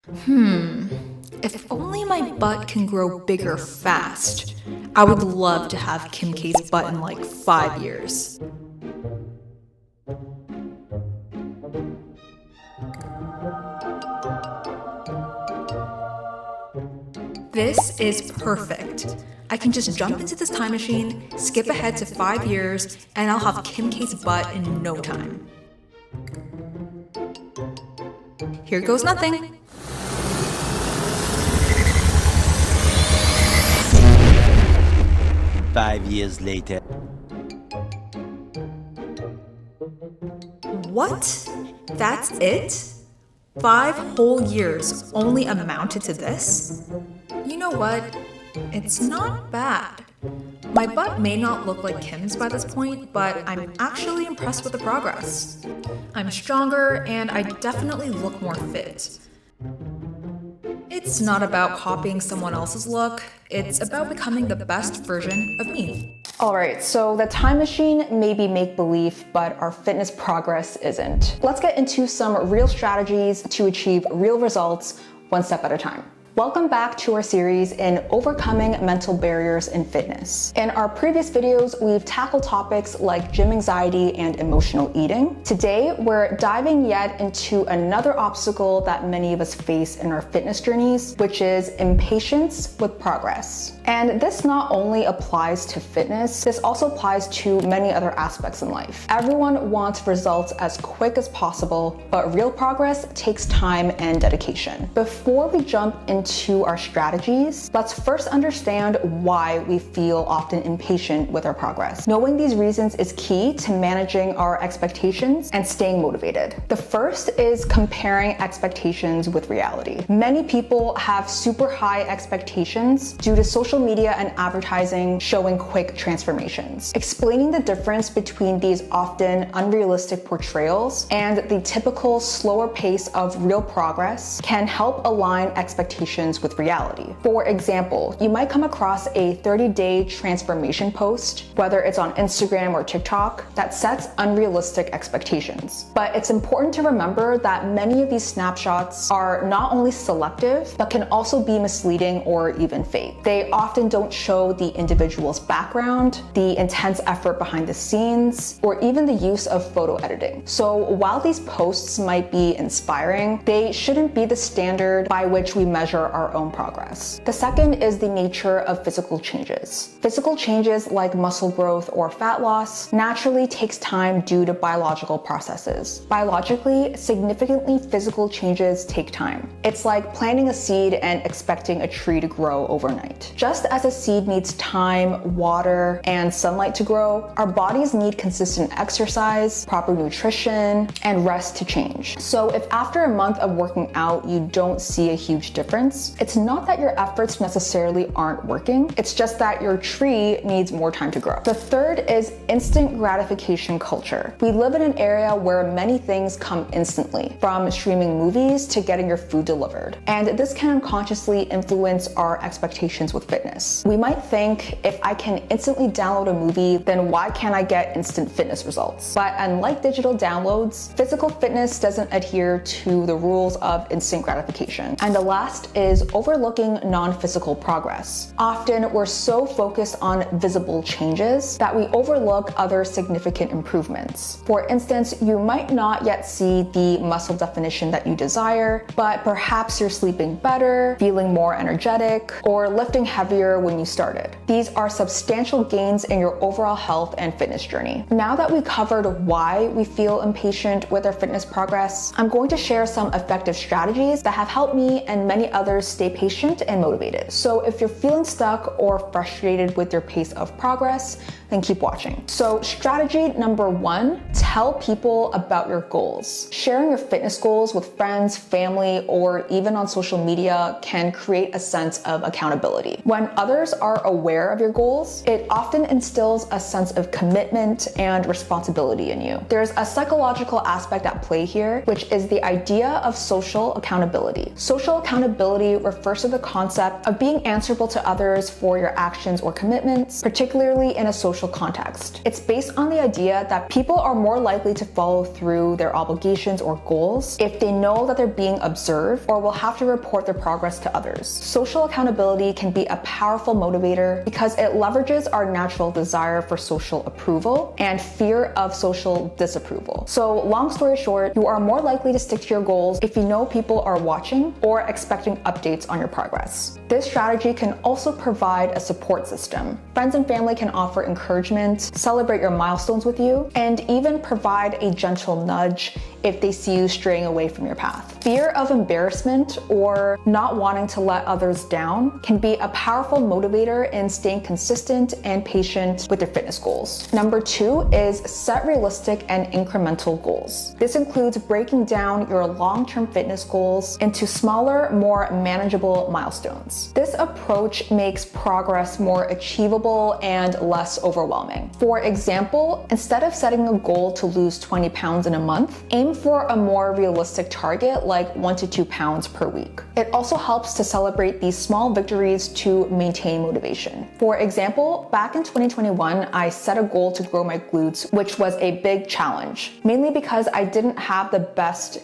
If only my butt can grow bigger fast. I would love to have Kim K's butt in like 5 years. This is perfect. I can just jump into this time machine, skip ahead to 5 years, and I'll have Kim K's butt in no time. Here goes nothing. Five years later. What? That's it? 5 whole years only amounted to this? You know what? It's not bad. My butt may not look like Kim's by this point, but I'm actually impressed with the progress. I'm stronger and I definitely look more fit. It's not about copying someone else's look, it's about becoming the best version of me. Alright, so the time machine may be make-believe, but our fitness progress isn't. Let's get into some real strategies to achieve real results one step at a time. Welcome back to our series in overcoming mental barriers in fitness. In our previous videos, we've tackled topics like gym anxiety and emotional eating. Today, we're diving yet into another obstacle that many of us face in our fitness journeys, which is impatience with progress. And this not only applies to fitness, this also applies to many other aspects in life. Everyone wants results as quick as possible, but real progress takes time and dedication. Before we jump into our strategies, let's first understand why we feel often impatient with our progress. Knowing these reasons is key to managing our expectations and staying motivated. The first is comparing expectations with reality. Many people have super high expectations due to social media and advertising showing quick transformations. Explaining the difference between these often unrealistic portrayals and the typical slower pace of real progress can help align expectations with reality. For example, you might come across a 30-day transformation post, whether it's on Instagram or TikTok, that sets unrealistic expectations. But it's important to remember that many of these snapshots are not only selective, but can also be misleading or even fake. They often don't show the individual's background, the intense effort behind the scenes, or even the use of photo editing. So while these posts might be inspiring, they shouldn't be the standard by which we measure our own progress. The second is the nature of physical changes. Physical changes like muscle growth or fat loss naturally takes time due to biological processes. Biologically, significantly physical changes take time. It's like planting a seed and expecting a tree to grow overnight. Just as a seed needs time, water, and sunlight to grow, our bodies need consistent exercise, proper nutrition, and rest to change. So if after a month of working out you don't see a huge difference, it's not that your efforts necessarily aren't working, it's just that your tree needs more time to grow. The third is instant gratification culture. We live in an area where many things come instantly, from streaming movies to getting your food delivered. And this can unconsciously influence our expectations with fitness. We might think, if I can instantly download a movie, then why can't I get instant fitness results? But unlike digital downloads, physical fitness doesn't adhere to the rules of instant gratification. And the last is overlooking non-physical progress. Often we're so focused on visible changes that we overlook other significant improvements. For instance, you might not yet see the muscle definition that you desire, but perhaps you're sleeping better, feeling more energetic, or lifting heavier when you started. These are substantial gains in your overall health and fitness journey. Now that we covered why we feel impatient with our fitness progress, I'm going to share some effective strategies that have helped me and many others stay patient and motivated. So if you're feeling stuck or frustrated with your pace of progress, then keep watching. So strategy number 1, tell people about your goals. Sharing your fitness goals with friends, family, or even on social media can create a sense of accountability. When others are aware of your goals, it often instills a sense of commitment and responsibility in you. There's a psychological aspect at play here, which is the idea of social accountability. Social accountability refers to the concept of being answerable to others for your actions or commitments, particularly in a social social context. It's based on the idea that people are more likely to follow through their obligations or goals if they know that they're being observed or will have to report their progress to others. Social accountability can be a powerful motivator because it leverages our natural desire for social approval and fear of social disapproval. So long story short, you are more likely to stick to your goals if you know people are watching or expecting updates on your progress. This strategy can also provide a support system. Friends and family can offer encouragement, celebrate your milestones with you, and even provide a gentle nudge if they see you straying away from your path. Fear of embarrassment or not wanting to let others down can be a powerful motivator in staying consistent and patient with your fitness goals. Number 2 is set realistic and incremental goals. This includes breaking down your long-term fitness goals into smaller, more manageable milestones. This approach makes progress more achievable and less overwhelming. For example, instead of setting a goal to lose 20 pounds in a month, aim for a more realistic target like 1 to 2 pounds per week. It also helps to celebrate these small victories to maintain motivation. For example, back in 2021, I set a goal to grow my glutes, which was a big challenge, mainly because I didn't have the best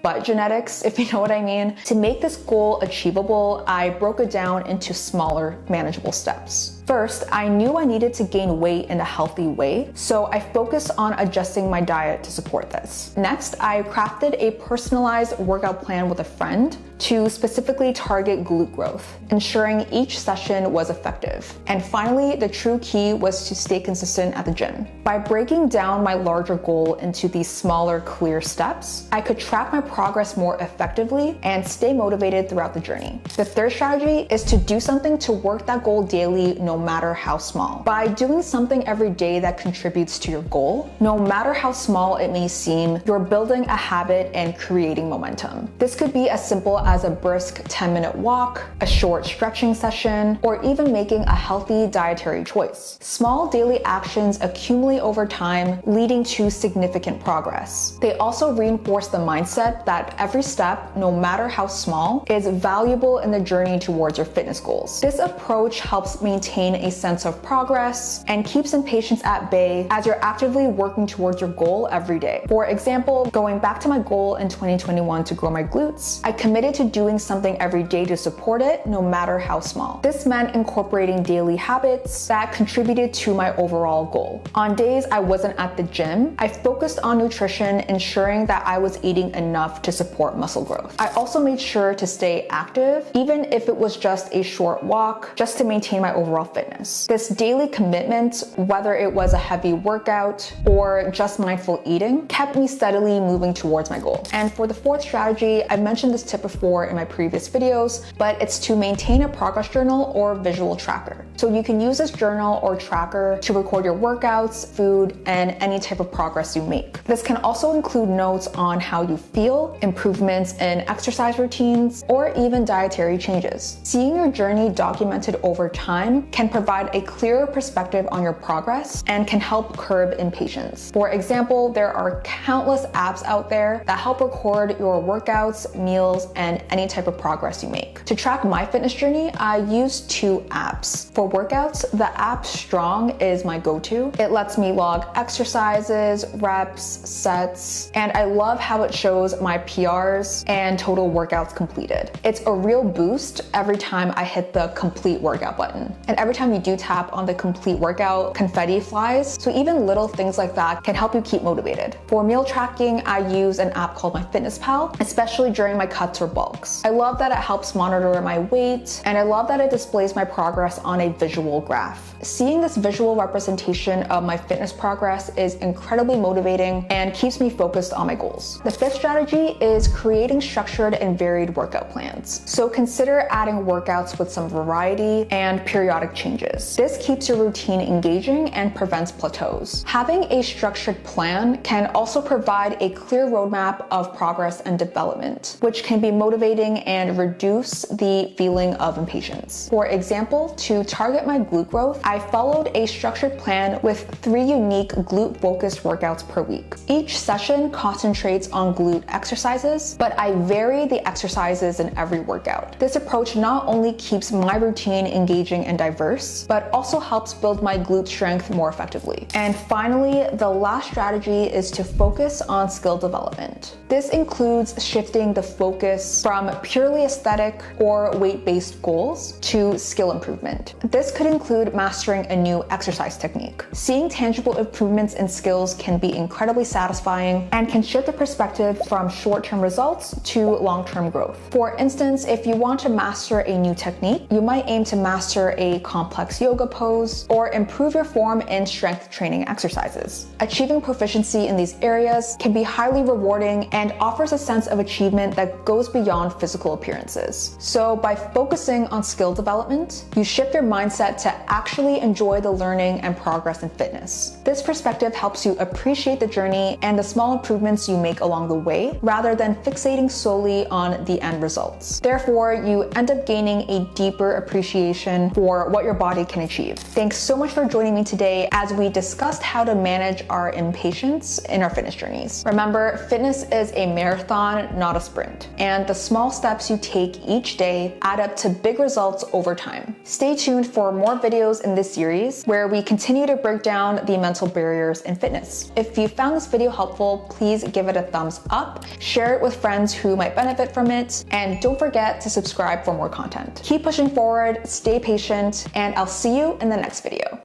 butt genetics, if you know what I mean. To make this goal achievable, I broke it down into smaller, manageable steps. First, I knew I needed to gain weight in a healthy way, so I focused on adjusting my diet to support this. Next, I crafted a personalized workout plan with a friend to specifically target glute growth, ensuring each session was effective. And finally, the true key was to stay consistent at the gym. By breaking down my larger goal into these smaller, clear steps, I could track my progress more effectively and stay motivated throughout the journey. The third strategy is to do something to work that goal daily, no matter how small. By doing something every day that contributes to your goal, no matter how small it may seem, you're building a habit and creating momentum. This could be as simple as a brisk 10-minute walk, a short stretching session, or even making a healthy dietary choice. Small daily actions accumulate over time, leading to significant progress. They also reinforce the mindset that every step, no matter how small, is valuable in the journey towards your fitness goals. This approach helps maintain a sense of progress and keeps impatience at bay as you're actively working towards your goal every day. For example, going back to my goal in 2021 to grow my glutes, I committed to doing something every day to support it, no matter how small. This meant incorporating daily habits that contributed to my overall goal. On days I wasn't at the gym, I focused on nutrition, ensuring that I was eating enough to support muscle growth. I also made sure to stay active, even if it was just a short walk, just to maintain my overall fitness. This daily commitment, whether it was a heavy workout or just mindful eating, kept me steadily moving towards my goal. And for the fourth strategy, I mentioned this tip before in my previous videos, but it's to maintain a progress journal or visual tracker. So you can use this journal or tracker to record your workouts, food, and any type of progress you make. This can also include notes on how you feel, improvements in exercise routines, or even dietary changes. Seeing your journey documented over time can provide a clearer perspective on your progress and can help curb impatience. For example, there are countless apps out there that help record your workouts, meals, and any type of progress you make. To track my fitness journey, I use 2 apps. For workouts, the app Strong is my go-to. It lets me log exercises, reps, sets, and I love how it shows my PRs and total workouts completed. It's a real boost every time I hit the complete workout button. And every time you do tap on the complete workout, confetti flies. So even little things like that can help you keep motivated. For meal tracking, I use an app called MyFitnessPal, especially during my cuts or bulks. I love that it helps monitor my weight, and I love that it displays my progress on a visual graph. Seeing this visual representation of my fitness progress is incredibly motivating and keeps me focused on my goals. The fifth strategy is creating structured and varied workout plans. So consider adding workouts with some variety and periodic changes. This keeps your routine engaging and prevents plateaus. Having a structured plan can also provide a clear roadmap of progress and development, which can be motivating and reduce the feeling of impatience. For example, to target my glute growth, I followed a structured plan with 3 unique glute-focused workouts per week. Each session concentrates on glute exercises, but I vary the exercises in every workout. This approach not only keeps my routine engaging and diverse, first, but also helps build my glute strength more effectively. And finally, the last strategy is to focus on skill development. This includes shifting the focus from purely aesthetic or weight-based goals to skill improvement. This could include mastering a new exercise technique. Seeing tangible improvements in skills can be incredibly satisfying and can shift the perspective from short-term results to long-term growth. For instance, if you want to master a new technique, you might aim to master a complex yoga pose or improve your form in strength training exercises. Achieving proficiency in these areas can be highly rewarding and offers a sense of achievement that goes beyond physical appearances. So by focusing on skill development, you shift your mindset to actually enjoy the learning and progress in fitness. This perspective helps you appreciate the journey and the small improvements you make along the way, rather than fixating solely on the end results. Therefore, you end up gaining a deeper appreciation for what your body can achieve. Thanks so much for joining me today as we discussed how to manage our impatience in our fitness journeys. Remember, fitness is a marathon, not a sprint, and the small steps you take each day add up to big results over time. Stay tuned for more videos in this series where we continue to break down the mental barriers in fitness. If you found this video helpful, please give it a thumbs up, share it with friends who might benefit from it, and don't forget to subscribe for more content. Keep pushing forward, stay patient, and I'll see you in the next video.